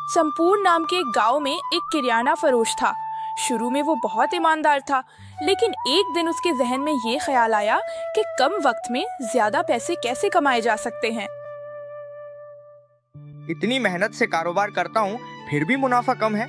संपूर्ण नाम के एक गांव में एक किराना फरोश था। शुरू में वो बहुत ईमानदार था, लेकिन एक दिन उसके जहन में ये ख्याल आया कि कम वक्त में ज्यादा पैसे कैसे कमाए जा सकते हैं। इतनी मेहनत से कारोबार करता हूँ फिर भी मुनाफा कम है।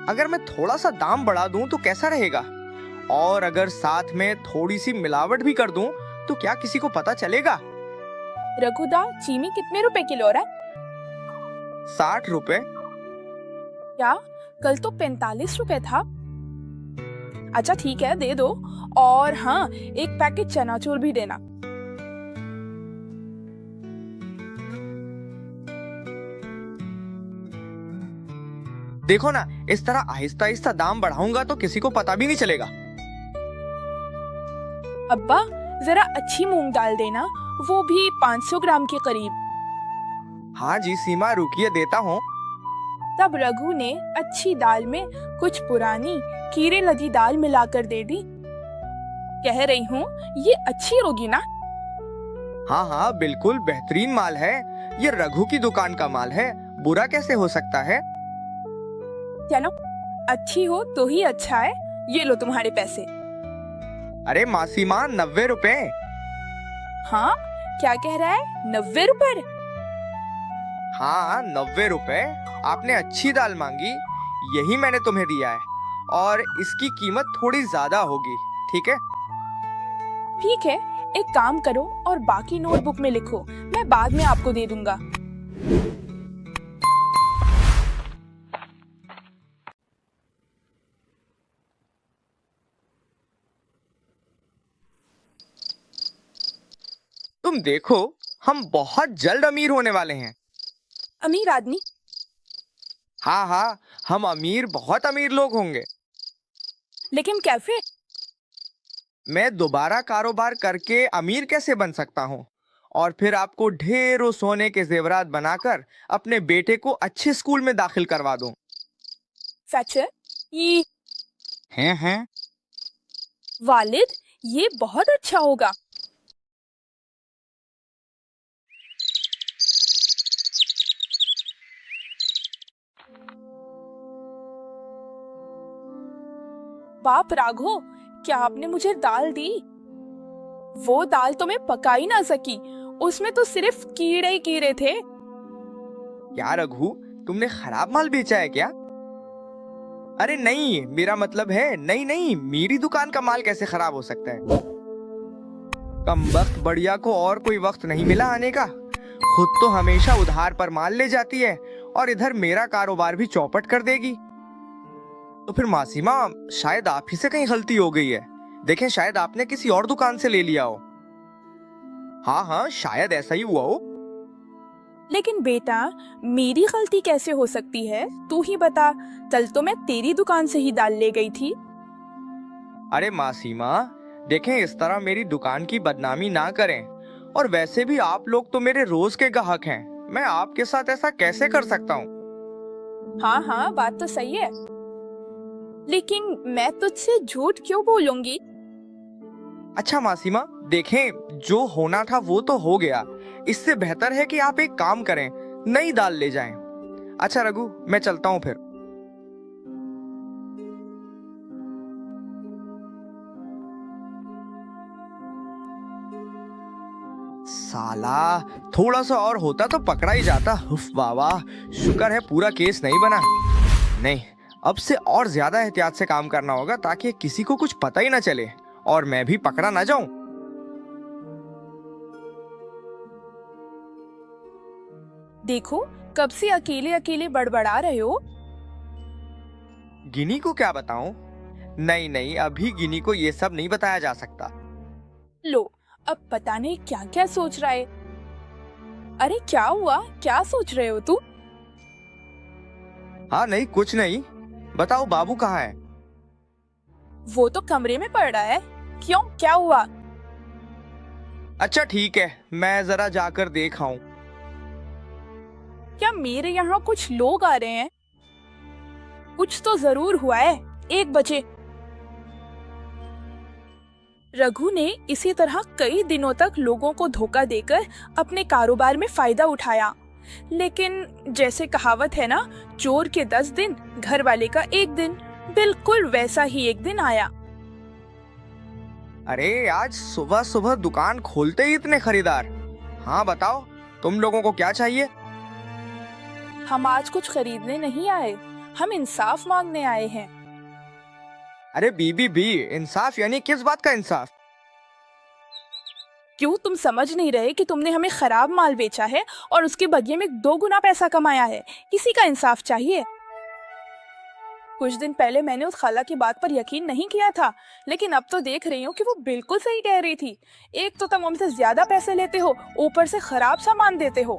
अगर मैं थोड़ा सा दाम बढ़ा दूं तो कैसा रहेगा? और अगर साथ में थोड़ी सी मिलावट भी कर दूं तो क्या किसी को पता चलेगा? रघुदा, चीनी कितने रुपए किलो है? 60 रुपए। क्या? कल तो 45 रुपए था। अच्छा ठीक है, दे दो। और हाँ, एक पैकेट चनाचूर भी देना। देखो ना, इस तरह आहिस्ता आहिस्ता दाम बढ़ाऊंगा तो किसी को पता भी नहीं चलेगा। अब्बा, जरा अच्छी मूंग दाल देना, वो भी 500 ग्राम के करीब। हाँ जी सीमा, रुकिए देता हूँ। तब रघु ने अच्छी दाल में कुछ पुरानी कीड़े लगी दाल मिलाकर दे दी। कह रही हूँ, ये अच्छी होगी ना? हाँ हाँ बिल्कुल बेहतरीन माल है। ये रघु की दुकान का माल है, बुरा कैसे हो सकता है? चलो, अच्छी हो तो ही अच्छा है। ये लो तुम्हारे पैसे। अरे मासीमा, 90 रुपए। हाँ, क्या कह रहा है? 90 रुपए? हाँ 90 रुपए। आपने अच्छी दाल मांगी, यही मैंने तुम्हें दिया है। और इसकी कीमत थोड़ी ज्यादा होगी, ठीक है? ठीक है, एक काम करो और बाकी नोटबुक में लिखो, मैं बाद में आपको दे दूंगा। तुम देखो, हम बहुत जल्द अमीर होने वाले हैं। अमीर आदमी? हाँ हाँ, हम अमीर, बहुत अमीर लोग होंगे। लेकिन कैसे? मैं दोबारा कारोबार करके अमीर कैसे बन सकता हूँ? और फिर आपको ढेरों सोने के जेवरात बनाकर अपने बेटे को अच्छे स्कूल में दाखिल करवा दूं। फैचर, ये हैं? वालिद, ये बहुत अच्छा होगा। बाप राघो, क्या आपने मुझे दाल दी? वो दाल तो मैं पका ही ना सकी, उसमें तो सिर्फ कीड़े ही कीड़े थे। क्या रघु, तुमने खराब माल बेचा है क्या? अरे नहीं, मेरा मतलब है, नहीं, मेरी दुकान का माल कैसे खराब हो सकता है? कमबख्त बढ़िया को और कोई वक्त नहीं मिला आने का। खुद तो हमेशा उधार पर माल ले जाती है और इधर मेरा कारोबार भी चौपट कर देगी। तो फिर मासीमा, शायद आप ही से कहीं गलती हो गई है। देखें, शायद आपने किसी और दुकान से ले लिया हो। हाँ, शायद ऐसा ही हुआ हो। लेकिन बेटा, मेरी गलती कैसे हो सकती है? तू ही बता। कल तो मैं तेरी दुकान से ही दाल ले गई थी। अरे मासीमा, देखें, इस तरह मेरी दुकान की बदनामी ना करें। और वैसे भी आप लोग तो मेरे रोज के ग्राहक हैं, मैं आपके साथ ऐसा कैसे कर सकता हूँ? हाँ, बात तो सही है, लेकिन मैं तुझसे झूठ क्यों बोलूंगी? अच्छा मासीमा, देखें, जो होना था वो तो हो गया। इससे बेहतर है कि आप एक काम करें, नई दाल ले जाएं। अच्छा रघु, मैं चलता हूँ फिर। साला, थोड़ा सा और होता तो पकड़ा ही जाता। उफ बाबा, शुक्र है पूरा केस नहीं बना। नहीं, अब से और ज्यादा एहतियात से काम करना होगा ताकि किसी को कुछ पता ही ना चले और मैं भी पकड़ा ना जाऊं। देखो, कब से अकेले अकेले बड़बड़ा रहे हो। गिनी को क्या बताऊं? नहीं, अभी गिनी को ये सब नहीं बताया जा सकता। लो, अब पता नहीं क्या क्या सोच रहा है। अरे क्या हुआ, क्या सोच रहे हो तू? हाँ नहीं, कुछ नहीं। बताओ, बाबू कहाँ है? वो तो कमरे में पड़ रहा है। क्यों, क्या हुआ? अच्छा ठीक है, मैं जरा जाकर देख आऊं। क्या मेरे यहाँ कुछ लोग आ रहे हैं? कुछ तो जरूर हुआ है। 1 बजे। रघु ने इसी तरह कई दिनों तक लोगों को धोखा देकर अपने कारोबार में फायदा उठाया, लेकिन जैसे कहावत है ना, चोर के 10 दिन, घर वाले का 1 दिन, बिल्कुल वैसा ही एक दिन आया। अरे आज सुबह सुबह दुकान खोलते ही इतने खरीदार। हाँ बताओ, तुम लोगों को क्या चाहिए? हम आज कुछ खरीदने नहीं आए, हम इंसाफ मांगने आए हैं। अरे बीबी, इंसाफ यानी किस बात का इंसाफ? क्यों तुम समझ नहीं रहे कि तुमने हमें खराब माल बेचा है और उसके बदले में 2 गुना पैसा कमाया है? इसी का इंसाफ चाहिए। कुछ दिन पहले मैंने उस खाला की बात पर यकीन नहीं किया था, लेकिन अब तो देख रही हूँ कि वो बिल्कुल सही कह रही थी। एक तो तुम हमसे ज्यादा पैसे लेते हो, ऊपर से खराब सामान देते हो।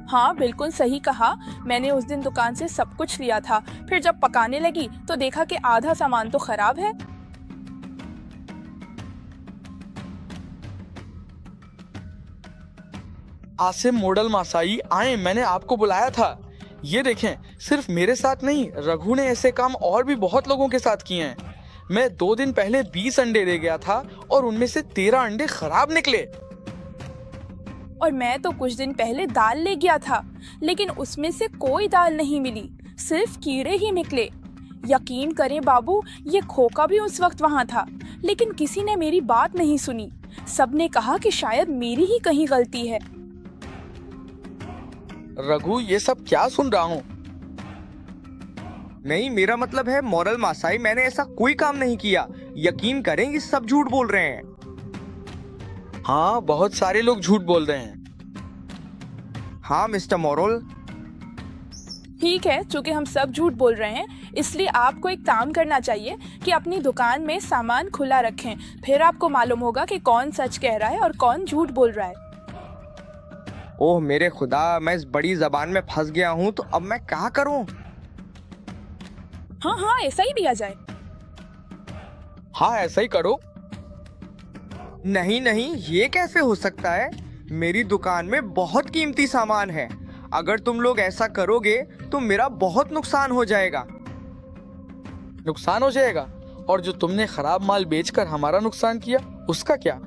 हाँ बिल्कुल सही कहा। मैंने उस दिन दुकान से सब कुछ लिया था, फिर जब पकाने लगी तो देखा कि आधा सामान तो खराब है। आसिम मॉडल मासाई आए, मैंने आपको बुलाया था। ये देखें, सिर्फ मेरे साथ नहीं, रघु ने ऐसे काम और भी बहुत लोगों के साथ किए हैं। मैं 2 दिन पहले 20 अंडे दे गया था और उनमें से 13 अंडे खराब निकले। और मैं तो कुछ दिन पहले दाल ले गया था, लेकिन उसमें से कोई दाल नहीं मिली, सिर्फ कीड़े ही निकले। यकीन करें बाबू, ये खोका भी उस वक्त वहाँ था, लेकिन किसी ने मेरी बात नहीं सुनी। सबने कहा कि शायद मेरी ही कहीं गलती है। रघु, ये सब क्या सुन रहा हूँ? नहीं, मेरा मतलब है मॉरल मासाई, मैंने ऐसा कोई काम नहीं किया। यकीन करें, ये सब झूठ बोल रहे हैं। हाँ, बहुत सारे लोग झूठ बोल रहे हैं। हाँ मिस्टर मॉरल। ठीक है, चूंकि हम सब झूठ बोल रहे हैं, इसलिए आपको एक काम करना चाहिए कि अपनी दुकान में सामान खुला रखें। फिर आपको मालूम होगा कि कौन सच कह रहा है और कौन झूठ बोल रहा है। ओह मेरे खुदा, मैं इस बड़ी जबान में फंस गया हूँ, तो अब मैं क्या करूँ? हाँ, ऐसा ही दिया जाए। हाँ, ऐसा ही करो। नहीं, ये कैसे हो सकता है? मेरी दुकान में बहुत कीमती सामान है। अगर तुम लोग ऐसा करोगे तो मेरा बहुत नुकसान हो जाएगा। नुकसान हो जाएगा? और जो तुमने खराब माल बेचकर हमारा नुकसान किया, उसका क्या?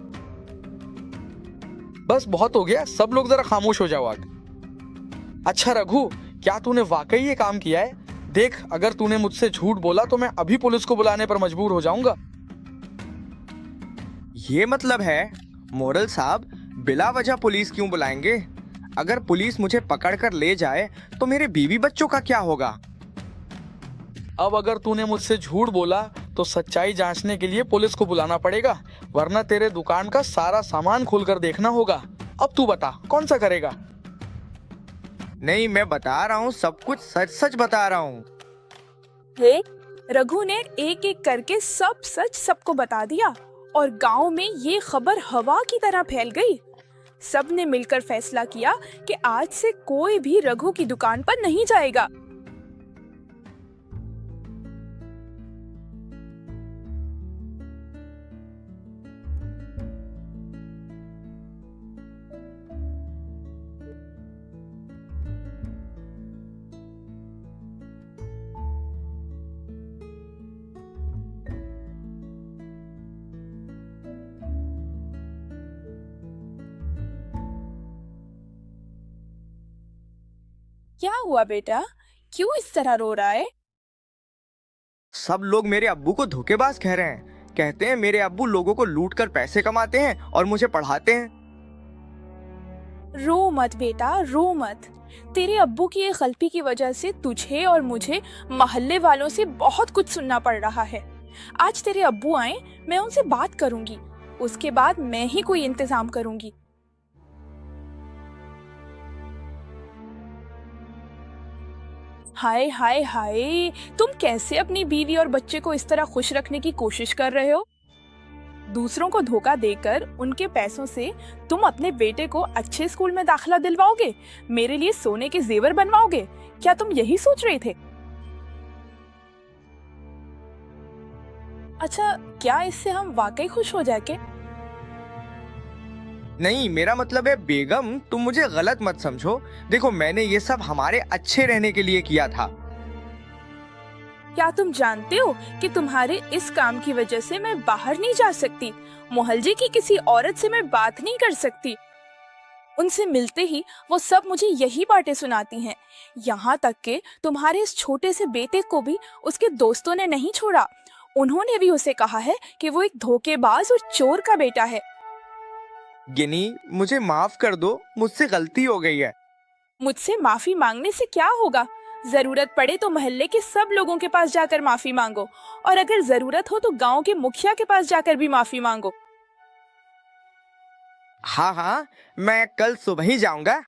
बस बहुत हो गया, सब लोग जरा खामोश हो जाओ आगे। अच्छा रघु, क्या तूने वाकई ये काम किया है? देख, अगर तूने मुझसे झूठ बोला तो मैं अभी पुलिस को बुलाने पर मजबूर हो जाऊंगा। ये मतलब है मोरल साहब, बिला वजह पुलिस क्यों बुलाएंगे? अगर पुलिस मुझे पकड़कर ले जाए तो मेरे बीवी बच्चों का क्या होगा? अब अगर तूने मुझसे झूठ बोला तो सच्चाई जांचने के लिए पुलिस को बुलाना पड़ेगा, वरना तेरे दुकान का सारा सामान खोलकर देखना होगा। अब तू बता, कौन सा करेगा? नहीं, मैं बता रहा हूँ, सब कुछ सच सच बता रहा हूँ। रघु ने एक एक करके सब सच सबको बता दिया और गांव में ये खबर हवा की तरह फैल गई। सबने मिलकर फैसला किया कि आज से कोई भी रघु की दुकान पर नहीं जाएगा। क्या हुआ बेटा, क्यों इस तरह रो रहा है? सब लोग मेरे अब्बू को धोखेबाज कह रहे हैं। कहते हैं मेरे अब्बू लोगों को लूट कर पैसे कमाते हैं और मुझे पढ़ाते हैं। रो मत बेटा, रो मत। तेरे अब्बू की ये गलती की वजह से तुझे और मुझे मोहल्ले वालों से बहुत कुछ सुनना पड़ रहा है। आज तेरे अब्बू आए, मैं उनसे बात करूंगी, उसके बाद मैं ही कोई इंतजाम करूंगी। हाय हाय हाय, तुम कैसे अपनी बीवी और बच्चे को इस तरह खुश रखने की कोशिश कर रहे हो? दूसरों को धोखा देकर उनके पैसों से तुम अपने बेटे को अच्छे स्कूल में दाखिला दिलवाओगे, मेरे लिए सोने के जेवर बनवाओगे? क्या तुम यही सोच रहे थे? अच्छा, क्या इससे हम वाकई खुश हो जाएंगे? नहीं, मेरा मतलब है बेगम, तुम मुझे गलत मत समझो। देखो, मैंने ये सब हमारे अच्छे रहने के लिए किया था। क्या तुम जानते हो कि तुम्हारे इस काम की वजह से मैं बाहर नहीं जा सकती, मोहल्ले की किसी औरत से मैं बात नहीं कर सकती। उनसे मिलते ही वो सब मुझे यही बातें सुनाती हैं। यहाँ तक कि तुम्हारे इस छोटे से बेटे को भी उसके दोस्तों ने नहीं छोड़ा। उन्होंने भी उसे कहा है कि वो एक धोखेबाज और चोर का बेटा है। गिनी, मुझे माफ कर दो, मुझसे गलती हो गई है। मुझसे माफी मांगने से क्या होगा? जरूरत पड़े तो मोहल्ले के सब लोगों के पास जाकर माफी मांगो, और अगर जरूरत हो तो गांव के मुखिया के पास जाकर भी माफी मांगो। हाँ हाँ, मैं कल सुबह ही जाऊंगा।